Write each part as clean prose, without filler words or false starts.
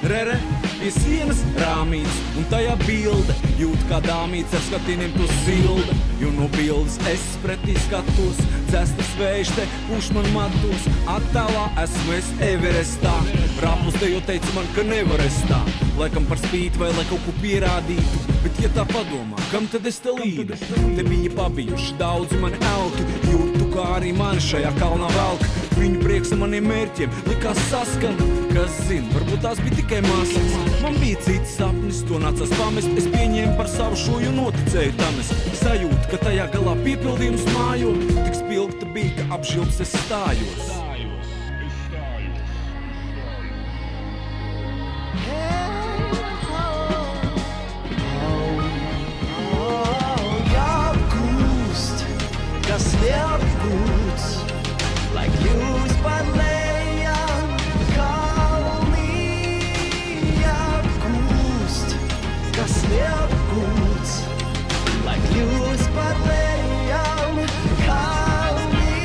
Rere, pie sienas rāmīts, un tajā bilde jūt kā dāmīts ar skatīniem to silda. Jo no bildes es pretī skatos, dzestas vējš te puš man matos. Attālā esmu es Everestā, Rāpuls te jau teica man, ka nevar es tā. Laikam par spīti vai lai kaut ko pierādītu, bet ja tā padomā, kam tad es te līdu? Te bija pabijuši daudzi mani elki, jūtu kā arī mani šajā kalnā velk. Viņu prieks ar maniem mērķiem likās saskan, kas zin, varbūt tās bija tikai masas. Man bija cits sapnis, to nācās pamest, es pieņēmu par savu šoju un noticēju tam es. Sajūtu, ka tajā galā piepildījums mājo, tik spilgta bija, ka apžilps es stājos. Jāapgūst, kas neapgūts, lai kļūst par lejām kalnī. Jāapgūst, kas neapgūts, lai kļūst par lejām kalnī.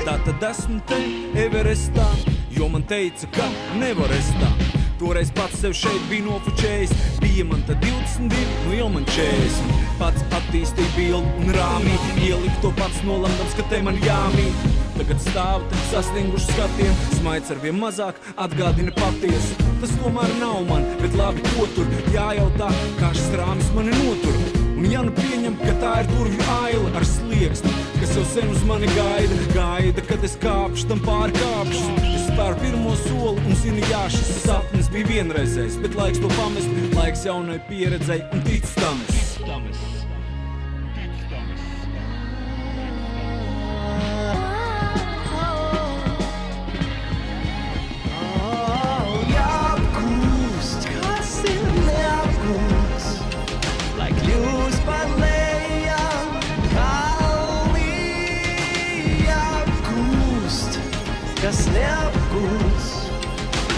Tātad esmu te Everestā, jo man teica, ka nevar es tā. Toreiz pats sev šeit bija nofučējis, bija man tad 22, nu jau man 40. Pats attīstīja bildu un rāmī, ieliku to pats nolemdams, ka te man jāmīt. Tagad stāv te sastinguši skatiem, smaids arvien mazāk atgādina patiesu. Tas tomēr nav man, bet labi ko tur jājautā, kā šis rāmis mani notur. Un ja nu pieņem, ka tā ir durvju aila ar slieksni, kas jau sen uz mani gaida, kad es kāpšu, tam pārkāpšu. Es spēru pirmo soli un zinu, jā, šis sapnis bija vienreizējs, bet laiks to pamest, laiks jaunai pieredzei un tic tam es. Jāapgūst, kas ir neapgūts, lai kļūst par lejām kalnī. Jāapgūst, kas neapgūts,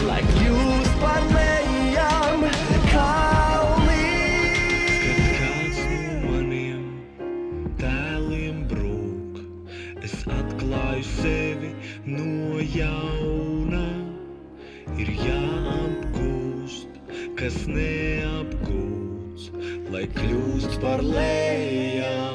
lai kļūst par lejām kalnī. Kad kāds no maniem tēliem brūk, es atklāju sevi no jauna. Ir jāapgūst, kas neapgūts, lai kļūst par lejām.